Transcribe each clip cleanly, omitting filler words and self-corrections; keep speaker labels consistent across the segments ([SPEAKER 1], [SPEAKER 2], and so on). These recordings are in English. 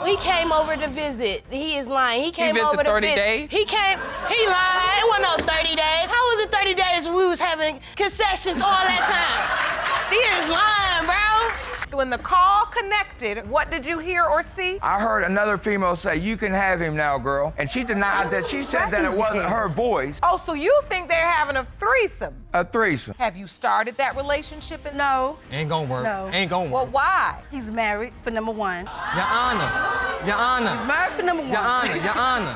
[SPEAKER 1] he came over to visit. He is lying. He came over to
[SPEAKER 2] 30
[SPEAKER 1] visit.
[SPEAKER 2] days?
[SPEAKER 1] He lied. It wasn't no 30 days. How was it 30 days when we was having concessions all that time? He is lying, bro.
[SPEAKER 3] When the call connected, what did you hear or see?
[SPEAKER 4] I heard another female say, "You can have him now, girl." And she denied that. She said that it wasn't her voice.
[SPEAKER 3] Oh, so you think they're having a threesome?
[SPEAKER 4] A threesome.
[SPEAKER 3] Have you started that relationship?
[SPEAKER 5] No.
[SPEAKER 2] Ain't gonna work.
[SPEAKER 5] No.
[SPEAKER 2] Ain't gonna
[SPEAKER 3] Well,
[SPEAKER 2] work.
[SPEAKER 3] why?
[SPEAKER 5] He's married for number one.
[SPEAKER 2] Your Honor. Your Honor.
[SPEAKER 5] Married for number one.
[SPEAKER 2] Your Honor. Your Honor.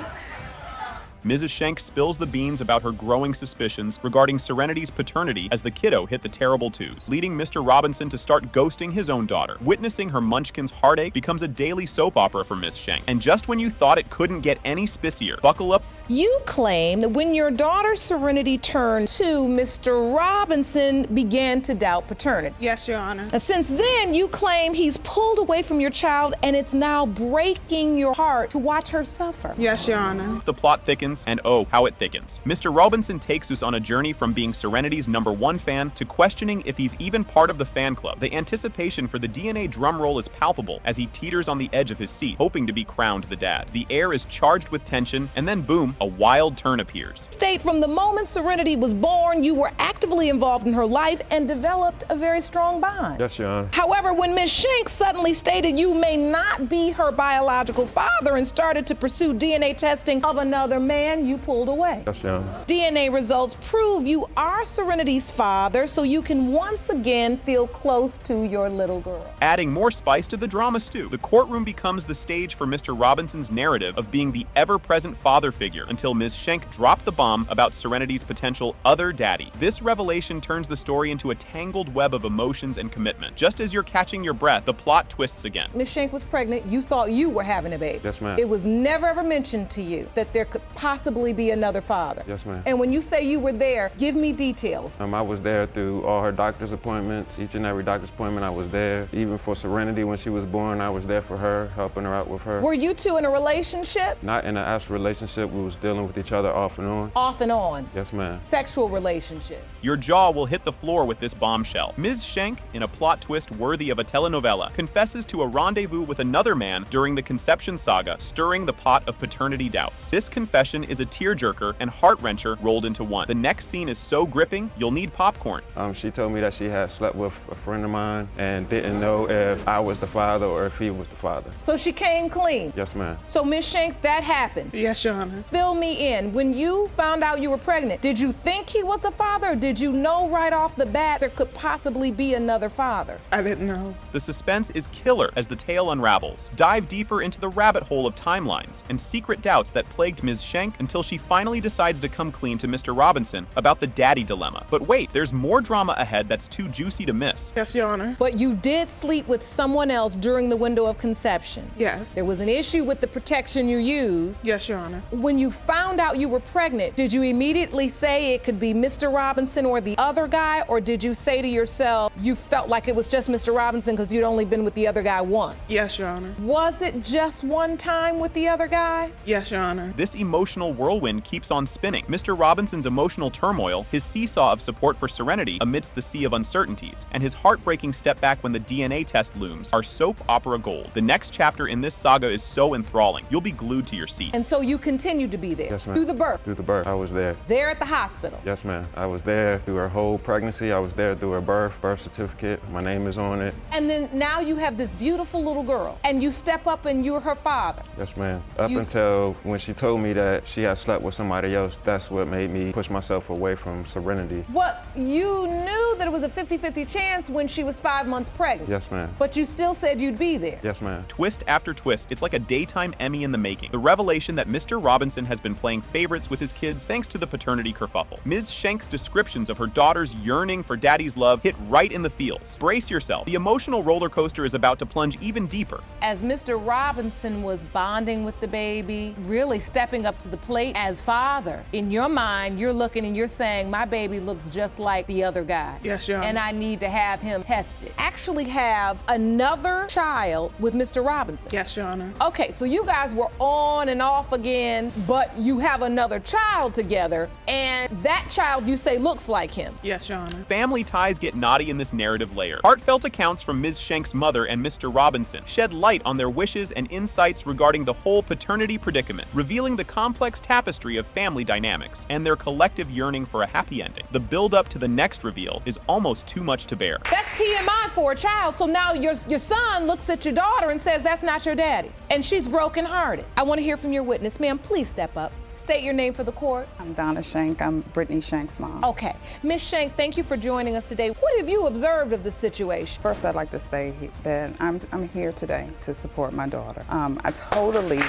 [SPEAKER 6] Mrs. Schenk spills the beans about her growing suspicions regarding Serenity's paternity as the kiddo hit the terrible twos, leading Mr. Robinson to start ghosting his own daughter. Witnessing her munchkin's heartache becomes a daily soap opera for Miss Schenk. And just when you thought it couldn't get any spicier, buckle up.
[SPEAKER 7] You claim that when your daughter Serenity turned 2, Mr. Robinson began to doubt paternity.
[SPEAKER 8] Yes, Your Honor.
[SPEAKER 7] And since then, you claim he's pulled away from your child and it's now breaking your heart to watch her suffer.
[SPEAKER 8] Yes, Your Honor.
[SPEAKER 6] The plot thickens, and oh, how it thickens. Mr. Robinson takes us on a journey from being Serenity's #1 fan to questioning if he's even part of the fan club. The anticipation for the DNA drumroll is palpable as he teeters on the edge of his seat, hoping to be crowned the dad. The air is charged with tension, and then boom, a wild turn appears.
[SPEAKER 7] State from the moment Serenity was born, you were actively involved in her life and developed a very strong bond.
[SPEAKER 9] Yes, Your Honor.
[SPEAKER 7] However, when Ms. Schenk suddenly stated you may not be her biological father and started to pursue DNA testing of another man, you pulled away.
[SPEAKER 9] Yes, Your Honor.
[SPEAKER 7] DNA results prove you are Serenity's father, so you can once again feel close to your little girl.
[SPEAKER 6] Adding more spice to the drama stew, the courtroom becomes the stage for Mr. Robinson's narrative of being the ever-present father figure until Ms. Schenk dropped the bomb about Serenity's potential other daddy. This revelation turns the story into a tangled web of emotions and commitment. Just as you're catching your breath, the plot twists again.
[SPEAKER 7] Ms. Schenk was pregnant. You thought you were having a baby.
[SPEAKER 9] Yes, ma'am.
[SPEAKER 7] It was never ever mentioned to you that there could possibly be another father.
[SPEAKER 9] Yes, ma'am.
[SPEAKER 7] And when you say you were there, give me details.
[SPEAKER 9] I was there through all her doctor's appointments. Each and every doctor's appointment, I was there. Even for Serenity, when she was born, I was there for her, helping her out with her.
[SPEAKER 7] Were you two in a relationship?
[SPEAKER 9] Not in an actual relationship. We was dealing with each other off and on.
[SPEAKER 7] Off and on.
[SPEAKER 9] Yes, ma'am.
[SPEAKER 7] Sexual relationship.
[SPEAKER 6] Your jaw will hit the floor with this bombshell. Ms. Schenk, in a plot twist worthy of a telenovela, confesses to a rendezvous with another man during the conception saga, stirring the pot of paternity doubts. This confession is a tearjerker and heart-wrencher rolled into one. The next scene is so gripping, you'll need popcorn.
[SPEAKER 9] She told me that she had slept with a friend of mine and didn't know if I was the father or if he was the father.
[SPEAKER 7] So she came clean?
[SPEAKER 9] Yes, ma'am.
[SPEAKER 7] So Ms. Schenk, that happened?
[SPEAKER 8] Yes, Your Honor.
[SPEAKER 7] Fill me in. When you found out you were pregnant, did you think he was the father, or did you know right off the bat there could possibly be another father?
[SPEAKER 8] I didn't know.
[SPEAKER 6] The suspense is killer as the tale unravels. Dive deeper into the rabbit hole of timelines and secret doubts that plagued Ms. Schenk until she finally decides to come clean to Mr. Robinson about the daddy dilemma. But wait, there's more drama ahead that's too juicy to miss.
[SPEAKER 8] Yes, Your Honor.
[SPEAKER 7] But you did sleep with someone else during the window of conception.
[SPEAKER 8] Yes.
[SPEAKER 7] There was an issue with the protection you used.
[SPEAKER 8] Yes, Your Honor.
[SPEAKER 7] When you found out you were pregnant, did you immediately say it could be Mr. Robinson or the other guy, or did you say to yourself you felt like it was just Mr. Robinson because you'd only been with the other guy once?
[SPEAKER 8] Yes, Your Honor.
[SPEAKER 7] Was it just one time with the other guy?
[SPEAKER 8] Yes, Your Honor.
[SPEAKER 6] This emotional whirlwind keeps on spinning. Mr. Robinson's emotional turmoil, his seesaw of support for Serenity amidst the sea of uncertainties, and his heartbreaking step back when the DNA test looms are soap opera gold. The next chapter in this saga is so enthralling, you'll be glued to your seat.
[SPEAKER 7] And so you continued to be there?
[SPEAKER 9] Yes, ma'am.
[SPEAKER 7] Through the birth?
[SPEAKER 9] Through the birth, I was there.
[SPEAKER 7] There at the hospital?
[SPEAKER 9] Yes, ma'am. I was there through her whole pregnancy. I was there through her birth certificate. My name is on it.
[SPEAKER 7] And then now you have this beautiful little girl, and you step up and you're her father.
[SPEAKER 9] Yes, ma'am. Up until when she told me that she had slept with somebody else, that's what made me push myself away from Serenity.
[SPEAKER 7] What, you knew that it was a 50-50 chance when she was 5 months pregnant?
[SPEAKER 9] Yes, ma'am.
[SPEAKER 7] But you still said you'd be there?
[SPEAKER 9] Yes, ma'am.
[SPEAKER 6] Twist after twist, it's like a daytime Emmy in the making. The revelation that Mr. Robinson has been playing favorites with his kids thanks to the paternity kerfuffle. Ms. Schenk's descriptions of her daughter's yearning for daddy's love hit right in the feels. Brace yourself. The emotional roller coaster is about to plunge even deeper.
[SPEAKER 7] As Mr. Robinson was bonding with the baby, really stepping up to the plate as father. In your mind, you're looking and you're saying, my baby looks just like the other guy.
[SPEAKER 8] Yes, Your Honor.
[SPEAKER 7] And I need to have him tested. Actually have another child with Mr. Robinson.
[SPEAKER 8] Yes, Your Honor.
[SPEAKER 7] Okay, so you guys were on and off again, but you have another child together, and that child you say looks like him.
[SPEAKER 8] Yes, Your Honor.
[SPEAKER 6] Family ties get knotty in this narrative layer. Heartfelt accounts from Ms. Schenk's mother and Mr. Robinson shed light on their wishes and insights regarding the whole paternity predicament, revealing the complex tapestry of family dynamics and their collective yearning for a happy ending. The build-up to the next reveal is almost too much to bear.
[SPEAKER 7] That's TMI for a child, so now your son looks at your daughter and says that's not your daddy, and she's brokenhearted. I want to hear from your witness. Ma'am, please step up. State your name for the court.
[SPEAKER 5] I'm Donna Schenk. I'm Brittany Schenk's mom.
[SPEAKER 7] Okay. Ms. Schenk, thank you for joining us today. What have you observed of the situation?
[SPEAKER 5] First, I'd like to say that I'm here today to support my daughter. I totally...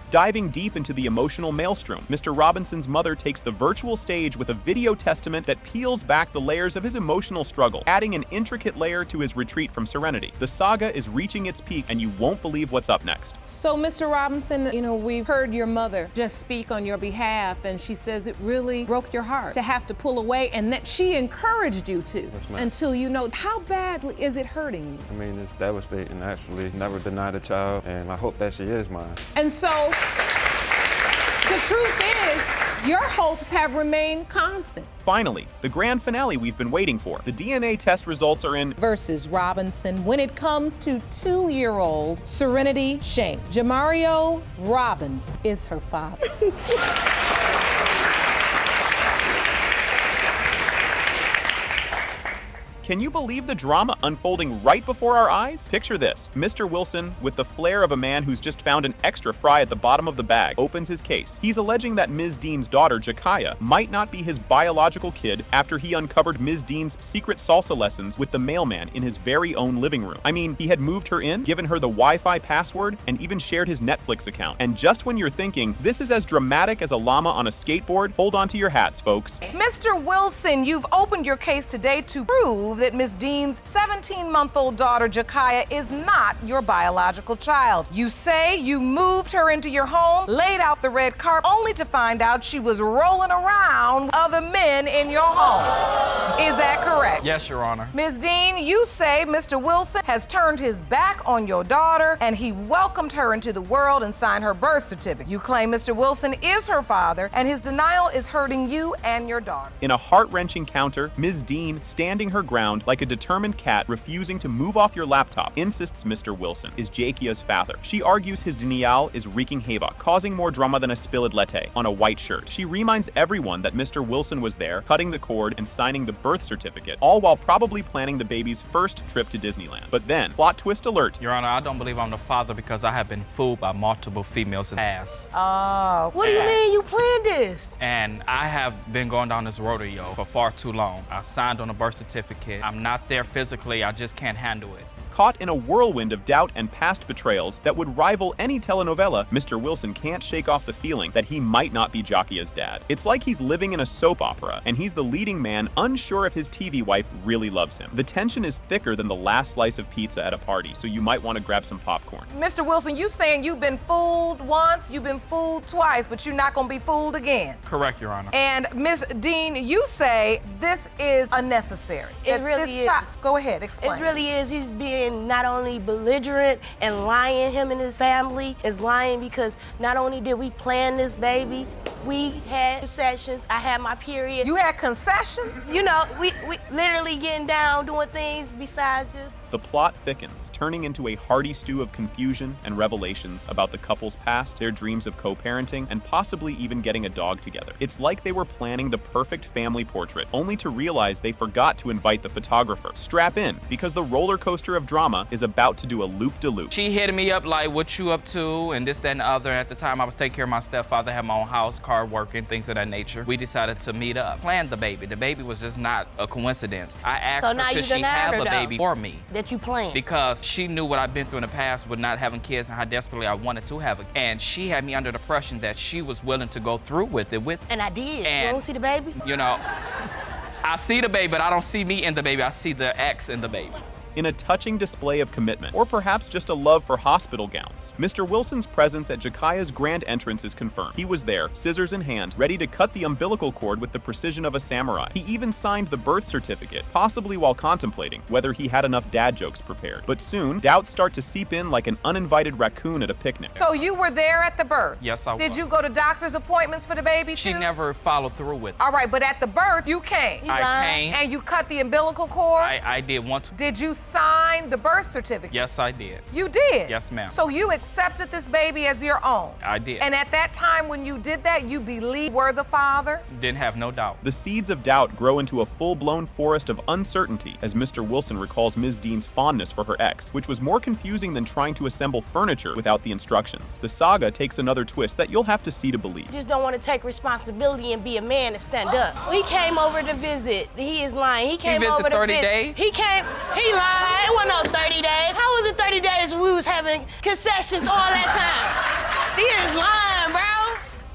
[SPEAKER 6] Diving deep into the emotional maelstrom, Mr. Robinson's mother takes the virtual stage with a video testament that peels back the layers of his emotional struggle, adding an intricate layer to his retreat from Serenity. The saga is reaching its peak, and you won't believe what's up next.
[SPEAKER 7] So, Mr. Robinson, we've heard your mother just speak on your behalf, and she says it really broke your heart to have to pull away, and that she encouraged you to,
[SPEAKER 9] Yes, ma'am.
[SPEAKER 7] until you know. How badly is it hurting you?
[SPEAKER 9] I mean, it's devastating, actually. Never denied a child, and I hope that she is mine.
[SPEAKER 7] And so, the truth is, your hopes have remained constant.
[SPEAKER 6] Finally, the grand finale we've been waiting for. The DNA test results are in
[SPEAKER 7] Versus Robinson when it comes to 2-year-old Serenity Schenk. Jamario Robbins is her father.
[SPEAKER 6] Can you believe the drama unfolding right before our eyes? Picture this. Mr. Wilson, with the flair of a man who's just found an extra fry at the bottom of the bag, opens his case. He's alleging that Ms. Dean's daughter, Jakaya, might not be his biological kid after he uncovered Ms. Dean's secret salsa lessons with the mailman in his very own living room. I mean, he had moved her in, given her the Wi-Fi password, and even shared his Netflix account. And just when you're thinking, this is as dramatic as a llama on a skateboard, hold on to your hats, folks.
[SPEAKER 3] Mr. Wilson, you've opened your case today to prove that Ms. Dean's 17-month-old daughter, Jakaya, is not your biological child. You say you moved her into your home, laid out the red carpet, only to find out she was rolling around with other men in your home. Is that correct?
[SPEAKER 2] Yes, Your Honor.
[SPEAKER 3] Ms. Dean, you say Mr. Wilson has turned his back on your daughter and he welcomed her into the world and signed her birth certificate. You claim Mr. Wilson is her father and his denial is hurting you and your daughter.
[SPEAKER 6] In a heart-wrenching counter, Ms. Dean, standing her ground like a determined cat refusing to move off your laptop, insists Mr. Wilson is Jakia's father. She argues his denial is wreaking havoc, causing more drama than a spilled latte on a white shirt. She reminds everyone that Mr. Wilson was there, cutting the cord and signing the birth certificate, all while probably planning the baby's first trip to Disneyland. But then, plot twist alert.
[SPEAKER 2] Your Honor, I don't believe I'm the father because I have been fooled by multiple females in the past.
[SPEAKER 3] Oh.
[SPEAKER 1] What do you mean you planned this?
[SPEAKER 2] And I have been going down this rodeo for far too long. I signed on a birth certificate. I'm not there physically, I just can't handle it.
[SPEAKER 6] Caught in a whirlwind of doubt and past betrayals that would rival any telenovela, Mr. Wilson can't shake off the feeling that he might not be Jakia's dad. It's like he's living in a soap opera, and he's the leading man unsure if his TV wife really loves him. The tension is thicker than the last slice of pizza at a party, so you might want to grab some popcorn.
[SPEAKER 3] Mr. Wilson, you saying you've been fooled once, you've been fooled twice, but you're not gonna be fooled again.
[SPEAKER 2] Correct, Your Honor.
[SPEAKER 3] And Miss Dean, you say this is unnecessary.
[SPEAKER 1] It really is.
[SPEAKER 3] Go ahead, explain.
[SPEAKER 1] It really is. He's being not only belligerent and lying, him and his family is lying because not only did we plan this baby, we had sessions, I had my period.
[SPEAKER 3] You had concessions?
[SPEAKER 1] You know, we literally getting down, doing things besides just.
[SPEAKER 6] The plot thickens, turning into a hearty stew of confusion and revelations about the couple's past, their dreams of co-parenting, and possibly even getting a dog together. It's like they were planning the perfect family portrait, only to realize they forgot to invite the photographer. Strap in, because the roller coaster of drama is about to do a loop-de-loop.
[SPEAKER 2] She hit me up like, what you up to, and this, that, and the other. At the time, I was taking care of my stepfather, had my own house, car working, things of that nature. We decided to meet up, planned the baby. The baby was just not a coincidence. I asked her, could she have a baby for me?
[SPEAKER 1] That you planned.
[SPEAKER 2] Because she knew what I've been through in the past with not having kids and how desperately I wanted to have it. And she had me under the impression that she was willing to go through with it.
[SPEAKER 1] And I did.
[SPEAKER 2] And,
[SPEAKER 1] you don't see the baby?
[SPEAKER 2] You know, I see the baby, but I don't see me in the baby. I see the ex in the baby.
[SPEAKER 6] in a touching display of commitment, or perhaps just a love for hospital gowns. Mr. Wilson's presence at Ja'Kiah's grand entrance is confirmed. He was there, scissors in hand, ready to cut the umbilical cord with the precision of a samurai. He even signed the birth certificate, possibly while contemplating whether he had enough dad jokes prepared. But soon, doubts start to seep in like an uninvited raccoon at a picnic.
[SPEAKER 3] So you were there at the birth?
[SPEAKER 2] Yes, I was.
[SPEAKER 3] Did you go to doctor's appointments for the baby
[SPEAKER 2] She
[SPEAKER 3] too?
[SPEAKER 2] never followed through with it.
[SPEAKER 3] All right, but at the birth, you came.
[SPEAKER 2] I came.
[SPEAKER 3] And you cut the umbilical cord?
[SPEAKER 2] I did want to.
[SPEAKER 3] Did you sign the birth certificate?
[SPEAKER 2] Yes, I did.
[SPEAKER 3] You did?
[SPEAKER 2] Yes, ma'am.
[SPEAKER 3] So you accepted this baby as your own?
[SPEAKER 2] I did.
[SPEAKER 3] And at that time when you did that, you believed you were the father?
[SPEAKER 2] Didn't have no doubt.
[SPEAKER 6] The seeds of doubt grow into a full-blown forest of uncertainty as Mr. Wilson recalls Ms. Dean's fondness for her ex, which was more confusing than trying to assemble furniture without the instructions. The saga takes another twist that you'll have to see to believe.
[SPEAKER 1] Just don't want to take responsibility and be a man and stand up. He came over to visit. He is lying. He came over to
[SPEAKER 2] 30
[SPEAKER 1] visit.
[SPEAKER 2] days?
[SPEAKER 1] He lied. It wasn't no 30 days. How was it 30 days when we was having concessions all that time? He is lying, bro.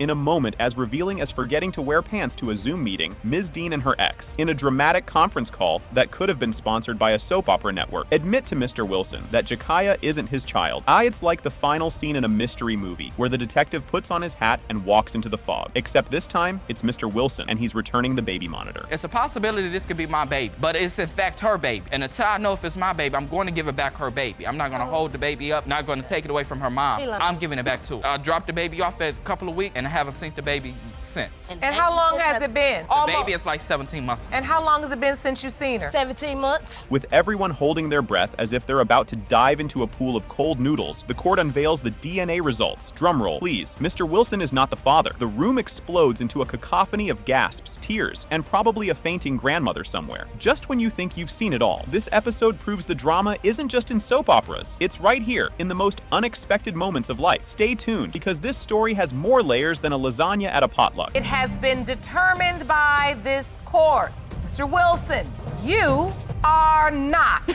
[SPEAKER 6] In a moment as revealing as forgetting to wear pants to a Zoom meeting, Ms. Dean and her ex, in a dramatic conference call that could have been sponsored by a soap opera network, admit to Mr. Wilson that Ja'Kiah isn't his child. It's like the final scene in a mystery movie where the detective puts on his hat and walks into the fog. Except this time, it's Mr. Wilson and he's returning the baby monitor.
[SPEAKER 2] It's a possibility this could be my baby, but it's in fact her baby. And until I know if it's my baby, I'm going to give it back her baby. I'm not going to hold the baby up, not going to take it away from her mom. I'm giving it back to her. I dropped the baby off at a couple of weeks and I haven't seen the baby since.
[SPEAKER 3] And how long has it been?
[SPEAKER 2] The baby is like 17 months.
[SPEAKER 3] And how long has it been since you've seen her?
[SPEAKER 1] 17 months.
[SPEAKER 6] With everyone holding their breath as if they're about to dive into a pool of cold noodles, the court unveils the DNA results. Drumroll, please. Mr. Wilson is not the father. The room explodes into a cacophony of gasps, tears, and probably a fainting grandmother somewhere. Just when you think you've seen it all, this episode proves the drama isn't just in soap operas. It's right here, in the most unexpected moments of life. Stay tuned, because this story has more layers than a lasagna at a potluck.
[SPEAKER 3] It has been determined by this court. Mr. Wilson, you are not the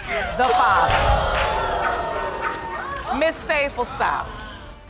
[SPEAKER 3] father. Miss Faithful, stop.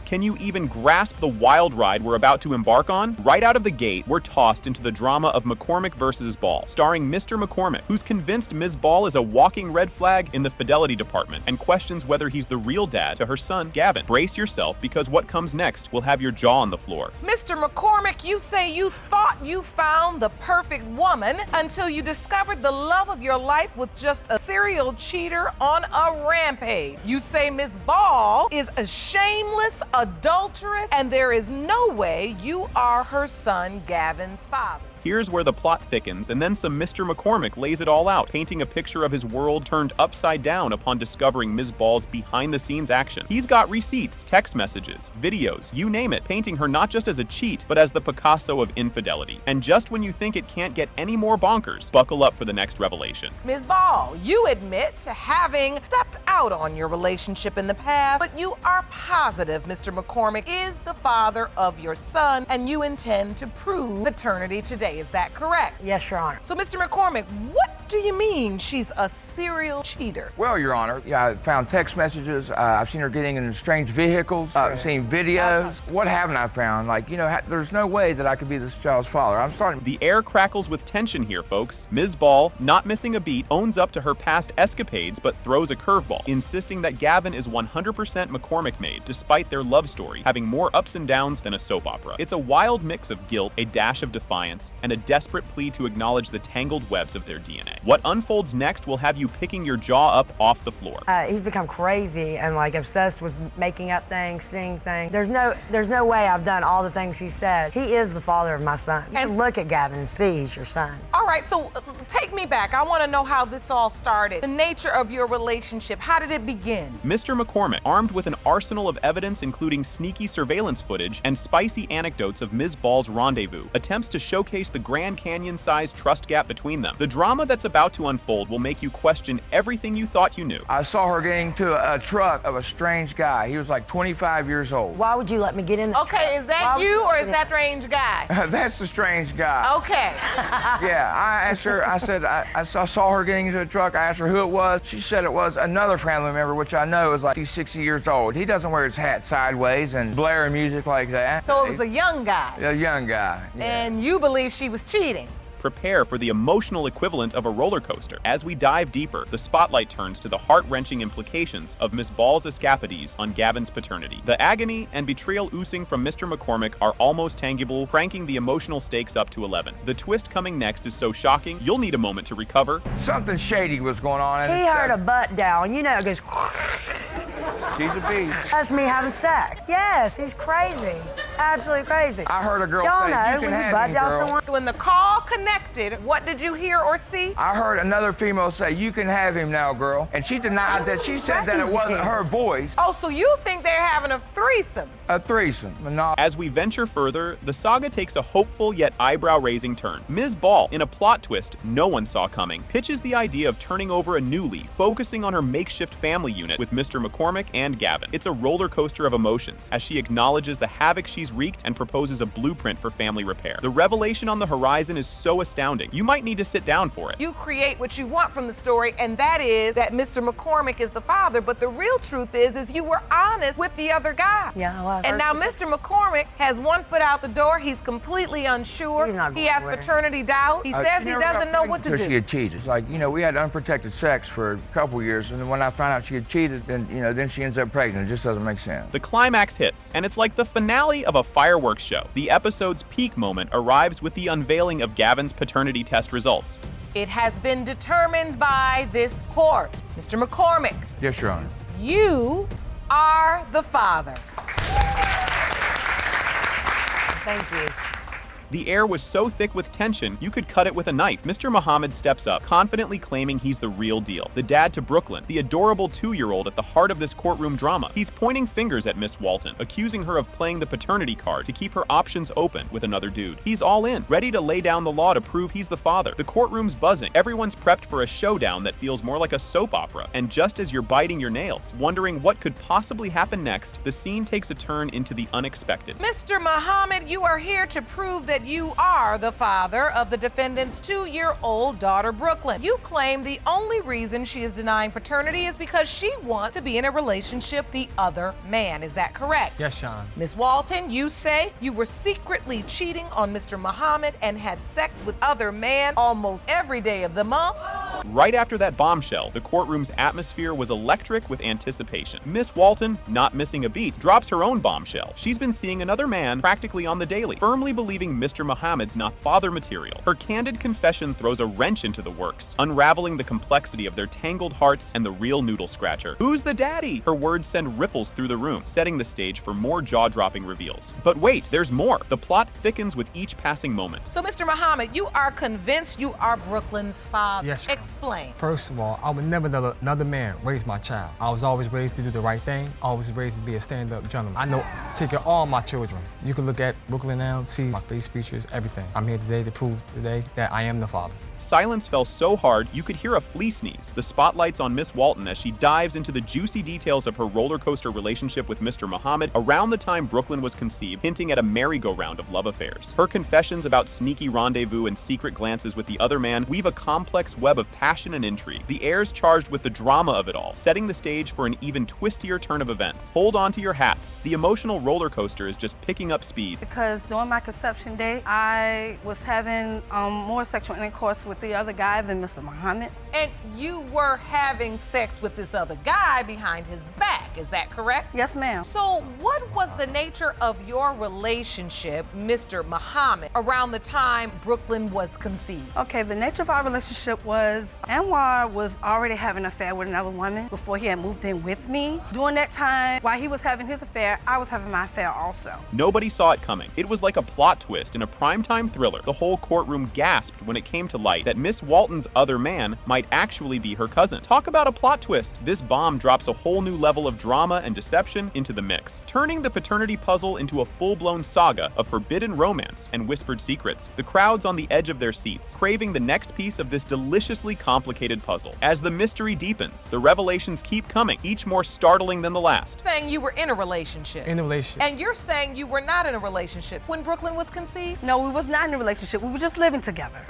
[SPEAKER 6] Can you even grasp the wild ride we're about to embark on? Right out of the gate, we're tossed into the drama of McCormick versus Ball, starring Mr. McCormick, who's convinced Ms. Ball is a walking red flag in the fidelity department and questions whether he's the real dad to her son, Gavin. Brace yourself, because what comes next will have your jaw on the floor.
[SPEAKER 3] Mr. McCormick, you say you thought you found the perfect woman until you discovered the love of your life with just a serial cheater on a rampage. You say Ms. Ball is a shameless adulteress, and there is no way you are her son Gavin's father.
[SPEAKER 6] Here's where the plot thickens, and then some Mr. McCormick lays it all out, painting a picture of his world turned upside down upon discovering Ms. Ball's behind-the-scenes action. He's got receipts, text messages, videos, you name it, painting her not just as a cheat, but as the Picasso of infidelity. And just when you think it can't get any more bonkers, buckle up for the next revelation.
[SPEAKER 3] Ms. Ball, you admit to having stepped out on your relationship in the past, but you are positive Mr. McCormick is the father of your son, and you intend to prove paternity today. Is that correct?
[SPEAKER 1] Yes, Your Honor.
[SPEAKER 3] So, Mr. McCormick, what do you mean she's a serial cheater?
[SPEAKER 4] Well, Your Honor, I found text messages. I've seen her getting in strange vehicles. I've seen videos. What haven't I found? Like, there's no way that I could be this child's father. I'm sorry.
[SPEAKER 6] The air crackles with tension here, folks. Ms. Ball, not missing a beat, owns up to her past escapades, but throws a curveball, insisting that Gavin is 100% McCormick made, despite their love story having more ups and downs than a soap opera. It's a wild mix of guilt, a dash of defiance, and a desperate plea to acknowledge the tangled webs of their DNA. What unfolds next will have you picking your jaw up off the floor.
[SPEAKER 10] He's become crazy and obsessed with making up things, seeing things. There's no way I've done all the things he said. He is the father of my son. You can look at Gavin and see he's your son.
[SPEAKER 3] All right, so take me back. I want to know how this all started. The nature of your relationship. How did it begin?
[SPEAKER 6] Mr. McCormick, armed with an arsenal of evidence including sneaky surveillance footage and spicy anecdotes of Ms. Ball's rendezvous, attempts to showcase the Grand Canyon-sized trust gap between them. The drama that's about to unfold will make you question everything you thought you knew.
[SPEAKER 4] I saw her getting to a truck of a strange guy. He was like 25 years old.
[SPEAKER 10] Why would you let me get in the truck?
[SPEAKER 3] Okay, is that you or is that strange guy?
[SPEAKER 4] That's the strange guy.
[SPEAKER 3] Okay.
[SPEAKER 4] Yeah, I asked her, I said, I saw her getting into a truck. I asked her who it was. She said it was another family member, which I know is like he's 60 years old. He doesn't wear his hat sideways and blaring music like that.
[SPEAKER 3] So it was a young guy.
[SPEAKER 4] A young guy. Yeah.
[SPEAKER 3] And you believe she was cheating?
[SPEAKER 6] prepare for the emotional equivalent of a roller coaster. As we dive deeper, the spotlight turns to the heart-wrenching implications of Miss Ball's escapades on Gavin's paternity. The agony and betrayal oozing from Mr. McCormick are almost tangible, cranking the emotional stakes up to 11. The twist coming next is so shocking, you'll need a moment to recover.
[SPEAKER 4] Something shady was going on.
[SPEAKER 10] He heard a butt down. You know, it goes.
[SPEAKER 4] She's a beast.
[SPEAKER 10] That's me having sex. Yes, he's crazy. Absolutely crazy.
[SPEAKER 4] I heard a girl
[SPEAKER 10] Y'all
[SPEAKER 4] say,
[SPEAKER 10] know,
[SPEAKER 4] "You can
[SPEAKER 10] when you
[SPEAKER 4] have
[SPEAKER 10] butt
[SPEAKER 4] him,
[SPEAKER 10] down
[SPEAKER 4] girl."
[SPEAKER 10] someone.
[SPEAKER 3] When the call connected, what did you hear or see?
[SPEAKER 4] I heard another female say, "You can have him now, girl." And she denied that. She said that it wasn't her voice.
[SPEAKER 3] Oh, so you think they're having a threesome?
[SPEAKER 4] A threesome. No.
[SPEAKER 6] As we venture further, the saga takes a hopeful yet eyebrow-raising turn. Ms. Ball, in a plot twist no one saw coming, pitches the idea of turning over a new leaf, focusing on her makeshift family unit with Mr. McCormick and Gavin. It's a roller coaster of emotions as she acknowledges the havoc she's wreaked and proposes a blueprint for family repair. The revelation on the horizon is so astounding, you might need to sit down for it.
[SPEAKER 3] You create what you want from the story, and that is that Mr. McCormick is the father, but the real truth is you were honest with the other guy.
[SPEAKER 10] Yeah, well,
[SPEAKER 3] And now Mr. McCormick has one foot out the door. He's completely unsure.
[SPEAKER 10] He's not
[SPEAKER 3] He
[SPEAKER 10] going
[SPEAKER 3] has
[SPEAKER 10] anywhere.
[SPEAKER 3] paternity doubt. He says
[SPEAKER 4] She
[SPEAKER 3] he
[SPEAKER 4] never got
[SPEAKER 3] doesn't know what to
[SPEAKER 4] pregnant till she
[SPEAKER 3] do.
[SPEAKER 4] had cheated. It's like, we had unprotected sex for a couple years, and then when I found out she had cheated, then, then she ends up pregnant. It just doesn't make sense.
[SPEAKER 6] The climax hits, and it's like the finale of a fireworks show. The episode's peak moment arrives with the unveiling of Gavin's paternity test results.
[SPEAKER 3] It has been determined by this court. Mr. McCormick,
[SPEAKER 4] Yes, Your Honor.
[SPEAKER 3] you are the father.
[SPEAKER 10] Thank you.
[SPEAKER 6] The air was so thick with tension, you could cut it with a knife. Mr. Muhammad steps up, confidently claiming he's the real deal. The dad to Brooklyn, the adorable 2-year-old at the heart of this courtroom drama. He's pointing fingers at Miss Walton, accusing her of playing the paternity card to keep her options open with another dude. He's all in, ready to lay down the law to prove he's the father. The courtroom's buzzing. Everyone's prepped for a showdown that feels more like a soap opera. And just as you're biting your nails, wondering what could possibly happen next, the scene takes a turn into the unexpected.
[SPEAKER 3] Mr. Muhammad, you are here to prove that you are the father of the defendant's 2-year-old daughter, Brooklyn. You claim the only reason she is denying paternity is because she wants to be in a relationship with the other man. Is that correct?
[SPEAKER 11] Yes, Sean.
[SPEAKER 3] Ms. Walton, you say you were secretly cheating on Mr. Muhammad and had sex with other men almost every day of the month.
[SPEAKER 6] Right after that bombshell, the courtroom's atmosphere was electric with anticipation. Miss Walton, not missing a beat, drops her own bombshell. She's been seeing another man practically on the daily, firmly believing Mr. Muhammad's not father material. Her candid confession throws a wrench into the works, unraveling the complexity of their tangled hearts and the real noodle scratcher. Who's the daddy? Her words send ripples through the room, setting the stage for more jaw-dropping reveals. But wait, there's more. The plot thickens with each passing moment.
[SPEAKER 3] So, Mr. Muhammad, you are convinced you are Brooklyn's father.
[SPEAKER 11] Yes, ma'am.
[SPEAKER 3] Explain.
[SPEAKER 11] First of all, I would never let another man raise my child. I was always raised to do the right thing, always raised to be a stand-up gentleman. I know take care of all my children. You can look at Brooklyn now, see my face features, everything. I'm here today to prove today that I am the father.
[SPEAKER 6] Silence fell so hard, you could hear a flea sneeze. The spotlight's on Miss Walton as she dives into the juicy details of her roller coaster relationship with Mr. Muhammad around the time Brooklyn was conceived, hinting at a merry-go-round of love affairs. Her confessions about sneaky rendezvous and secret glances with the other man weave a complex web of passion and intrigue. The air's charged with the drama of it all, setting the stage for an even twistier turn of events. Hold on to your hats. The emotional roller coaster is just picking up speed.
[SPEAKER 12] Because during my conception day, I was having more sexual intercourse with the other guy than Mr. Muhammad.
[SPEAKER 3] And you were having sex with this other guy behind his back, is that correct?
[SPEAKER 12] Yes, ma'am.
[SPEAKER 3] So what was the nature of your relationship, Mr. Muhammad, around the time Brooklyn was conceived?
[SPEAKER 12] Okay, the nature of our relationship was Anwar was already having an affair with another woman before he had moved in with me. During that time, while he was having his affair, I was having my affair also.
[SPEAKER 6] Nobody saw it coming. It was like a plot twist in a primetime thriller. The whole courtroom gasped when it came to light that Miss Walton's other man might actually be her cousin. Talk about a plot twist. This bomb drops a whole new level of drama and deception into the mix, turning the paternity puzzle into a full-blown saga of forbidden romance and whispered secrets. The crowd's on the edge of their seats, craving the next piece of this deliciously complicated puzzle. As the mystery deepens, the revelations keep coming, each more startling than the last.
[SPEAKER 3] Saying you were in a relationship.
[SPEAKER 11] In a relationship.
[SPEAKER 3] And you're saying you were not in a relationship when Brooklyn was conceived?
[SPEAKER 12] No, we was not in a relationship. We were just living together.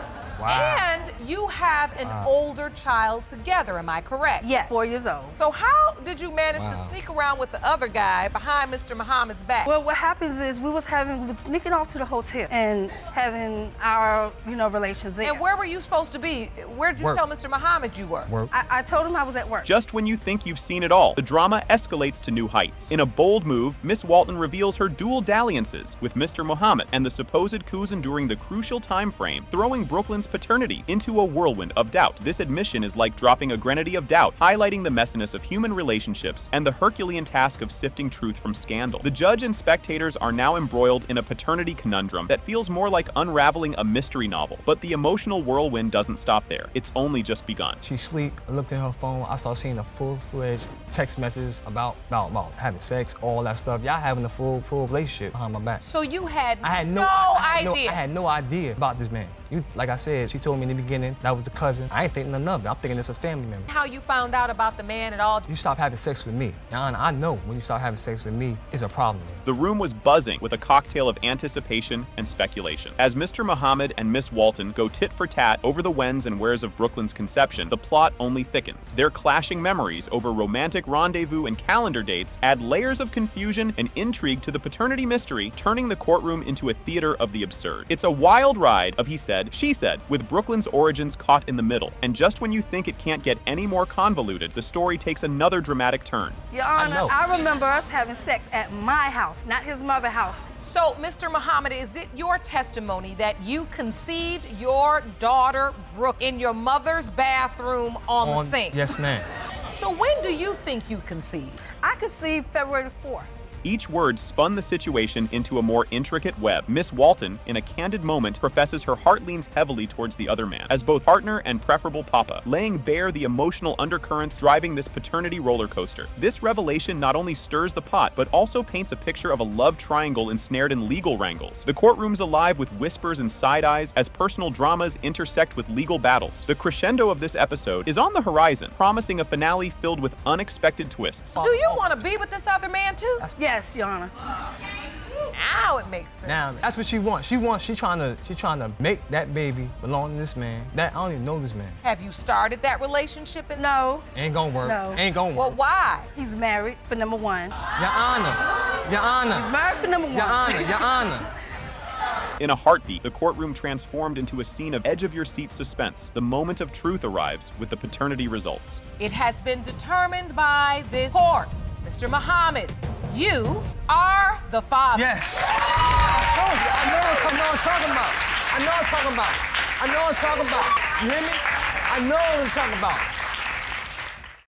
[SPEAKER 3] And you have an older child together, am I correct?
[SPEAKER 12] Yeah, 4 years old.
[SPEAKER 3] So how did you manage to sneak around with the other guy behind Mr. Muhammad's back?
[SPEAKER 12] Well, what happens is we was sneaking off to the hotel and having our, relations there.
[SPEAKER 3] And where were you supposed to be? Where did you tell Mr. Muhammad you were?
[SPEAKER 11] Work.
[SPEAKER 12] I told him I was at work.
[SPEAKER 6] Just when you think you've seen it all, the drama escalates to new heights. In a bold move, Miss Walton reveals her dual dalliances with Mr. Muhammad and the supposed cousin during the crucial time frame, throwing Brooklyn's paternity into a whirlwind of doubt. This admission is like dropping a grenade of doubt, highlighting the messiness of human relationships and the Herculean task of sifting truth from scandal. The judge and spectators are now embroiled in a paternity conundrum that feels more like unraveling a mystery novel. But the emotional whirlwind doesn't stop there. It's only just begun.
[SPEAKER 11] She sleep, I looked at her phone, I started seeing a full-fledged text message about having sex, all that stuff. Y'all having a full relationship behind my back.
[SPEAKER 3] So you had,
[SPEAKER 11] I had no idea about this man. Like I said, she told me in the beginning that was a cousin. I ain't thinking nothing of it. I'm thinking it's a family member.
[SPEAKER 3] How you found out about the man at all?
[SPEAKER 11] You stop having sex with me. I know when you stop having sex with me, it's a problem there.
[SPEAKER 6] The room was buzzing with a cocktail of anticipation and speculation. As Mr. Muhammad and Miss Walton go tit for tat over the whens and wheres of Brooklyn's conception, the plot only thickens. Their clashing memories over romantic rendezvous and calendar dates add layers of confusion and intrigue to the paternity mystery, turning the courtroom into a theater of the absurd. It's a wild ride of he said, she said, with Brooklyn's origins caught in the middle. And just when you think it can't get any more convoluted, the story takes another dramatic turn.
[SPEAKER 12] Your Honor, I remember us having sex at my house, not his mother's house.
[SPEAKER 3] So, Mr. Muhammad, is it your testimony that you conceived your daughter, Brooke, in your mother's bathroom on the sink?
[SPEAKER 11] Yes, ma'am.
[SPEAKER 3] So when do you think you conceived?
[SPEAKER 12] I conceived February 4th.
[SPEAKER 6] Each word spun the situation into a more intricate web. Miss Walton, in a candid moment, professes her heart leans heavily towards the other man, as both partner and preferable papa, laying bare the emotional undercurrents driving this paternity roller coaster. This revelation not only stirs the pot, but also paints a picture of a love triangle ensnared in legal wrangles. The courtroom's alive with whispers and side eyes as personal dramas intersect with legal battles. The crescendo of this episode is on the horizon, promising a finale filled with unexpected twists.
[SPEAKER 3] Do you want to be with this other man too?
[SPEAKER 12] Yes, Your Honor.
[SPEAKER 3] Now it makes sense.
[SPEAKER 11] Now that's what she wants. She trying to make that baby belong to this man. That I don't even know this man.
[SPEAKER 3] Have you started that relationship?
[SPEAKER 12] No.
[SPEAKER 11] Ain't gonna work.
[SPEAKER 12] No.
[SPEAKER 11] Ain't gonna work.
[SPEAKER 3] Well, why?
[SPEAKER 12] He's married for number one.
[SPEAKER 11] Your Honor. Your Honor.
[SPEAKER 12] He's married for number one.
[SPEAKER 11] Your Honor. Your Honor.
[SPEAKER 6] In a heartbeat, the courtroom transformed into a scene of edge-of-your-seat suspense. The moment of truth arrives with the paternity results.
[SPEAKER 3] It has been determined by this court. Mr. Muhammad, you are the father.
[SPEAKER 11] Yes. I told you. I know what I'm talking about. I know what I'm talking about. I know what I'm talking about. You hear me? I know what I'm talking about.